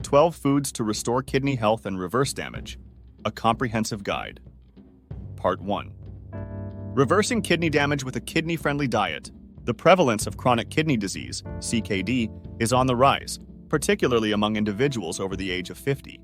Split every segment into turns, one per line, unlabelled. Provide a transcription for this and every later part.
12 Foods to Restore Kidney Health and Reverse Damage. A Comprehensive Guide. Part 1. Reversing kidney damage with a kidney-friendly diet. The prevalence of chronic kidney disease, CKD, is on the rise, particularly among individuals over the age of 50.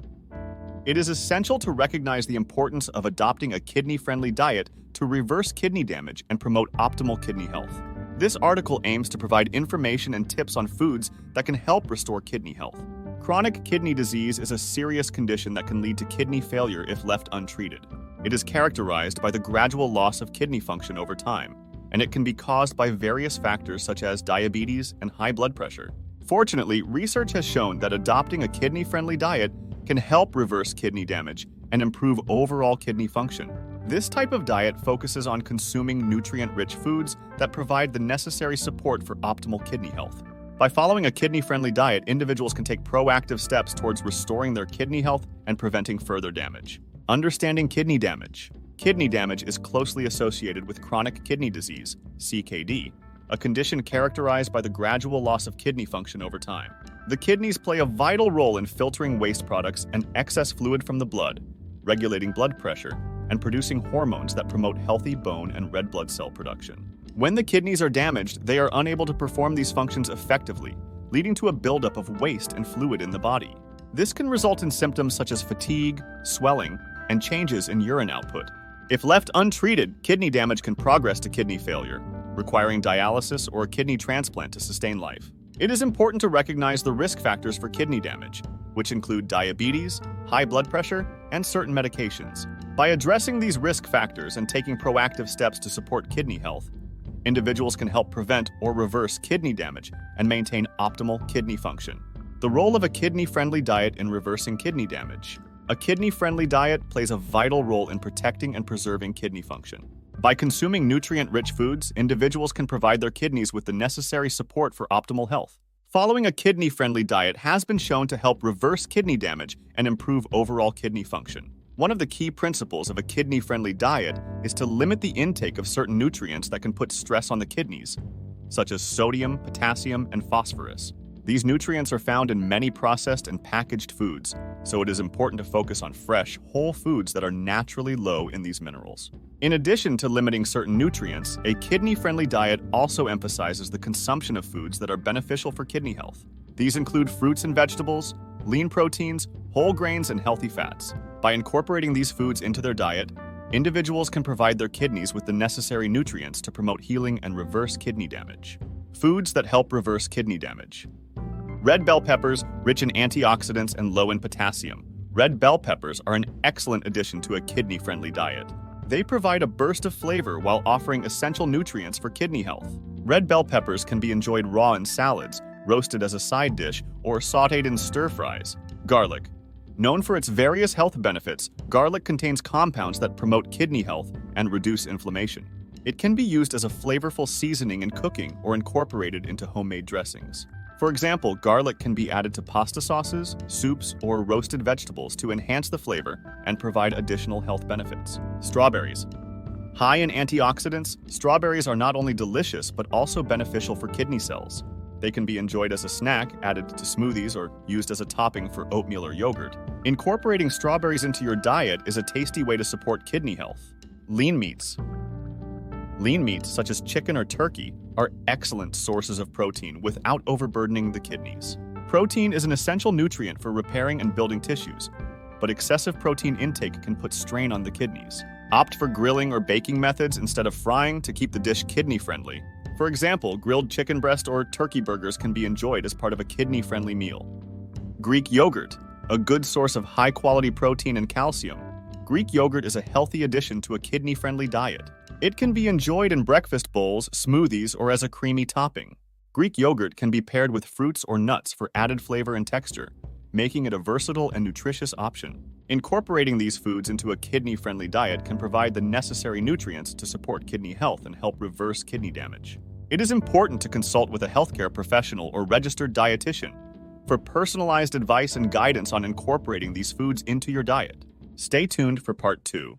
It is essential to recognize the importance of adopting a kidney-friendly diet to reverse kidney damage and promote optimal kidney health. This article aims to provide information and tips on foods that can help restore kidney health. Chronic kidney disease is a serious condition that can lead to kidney failure if left untreated. It is characterized by the gradual loss of kidney function over time, and it can be caused by various factors such as diabetes and high blood pressure. Fortunately, research has shown that adopting a kidney-friendly diet can help reverse kidney damage and improve overall kidney function. This type of diet focuses on consuming nutrient-rich foods that provide the necessary support for optimal kidney health. By following a kidney-friendly diet, individuals can take proactive steps towards restoring their kidney health and preventing further damage. Understanding kidney damage. Kidney damage is closely associated with chronic kidney disease, CKD, a condition characterized by the gradual loss of kidney function over time. The kidneys play a vital role in filtering waste products and excess fluid from the blood, regulating blood pressure, and producing hormones that promote healthy bone and red blood cell production. When the kidneys are damaged, they are unable to perform these functions effectively, leading to a buildup of waste and fluid in the body. This can result in symptoms such as fatigue, swelling, and changes in urine output. If left untreated, kidney damage can progress to kidney failure, requiring dialysis or a kidney transplant to sustain life. It is important to recognize the risk factors for kidney damage, which include diabetes, high blood pressure, and certain medications. By addressing these risk factors and taking proactive steps to support kidney health, individuals can help prevent or reverse kidney damage and maintain optimal kidney function. The role of a kidney-friendly diet in reversing kidney damage. A kidney-friendly diet plays a vital role in protecting and preserving kidney function. By consuming nutrient-rich foods, individuals can provide their kidneys with the necessary support for optimal health. Following a kidney-friendly diet has been shown to help reverse kidney damage and improve overall kidney function. One of the key principles of a kidney-friendly diet is to limit the intake of certain nutrients that can put stress on the kidneys, such as sodium, potassium, and phosphorus. These nutrients are found in many processed and packaged foods, so it is important to focus on fresh, whole foods that are naturally low in these minerals. In addition to limiting certain nutrients, a kidney-friendly diet also emphasizes the consumption of foods that are beneficial for kidney health. These include fruits and vegetables, lean proteins, whole grains, and healthy fats. By incorporating these foods into their diet, individuals can provide their kidneys with the necessary nutrients to promote healing and reverse kidney damage. Foods that help reverse kidney damage. Red bell peppers, rich in antioxidants and low in potassium. Red bell peppers are an excellent addition to a kidney-friendly diet. They provide a burst of flavor while offering essential nutrients for kidney health. Red bell peppers can be enjoyed raw in salads, roasted as a side dish, or sautéed in stir-fries. Garlic. Known for its various health benefits, garlic contains compounds that promote kidney health and reduce inflammation. It can be used as a flavorful seasoning in cooking or incorporated into homemade dressings. For example, garlic can be added to pasta sauces, soups, or roasted vegetables to enhance the flavor and provide additional health benefits. Strawberries. High in antioxidants, strawberries are not only delicious but also beneficial for kidney cells. They can be enjoyed as a snack, added to smoothies, or used as a topping for oatmeal or yogurt. Incorporating strawberries into your diet is a tasty way to support kidney health. Lean meats. Lean meats, such as chicken or turkey, are excellent sources of protein without overburdening the kidneys. Protein is an essential nutrient for repairing and building tissues, but excessive protein intake can put strain on the kidneys. Opt for grilling or baking methods instead of frying to keep the dish kidney-friendly. For example, grilled chicken breast or turkey burgers can be enjoyed as part of a kidney-friendly meal. Greek yogurt, a good source of high-quality protein and calcium. Greek yogurt is a healthy addition to a kidney-friendly diet. It can be enjoyed in breakfast bowls, smoothies, or as a creamy topping. Greek yogurt can be paired with fruits or nuts for added flavor and texture, making it a versatile and nutritious option. Incorporating these foods into a kidney-friendly diet can provide the necessary nutrients to support kidney health and help reverse kidney damage. It is important to consult with a healthcare professional or registered dietitian for personalized advice and guidance on incorporating these foods into your diet. Stay tuned for Part 2.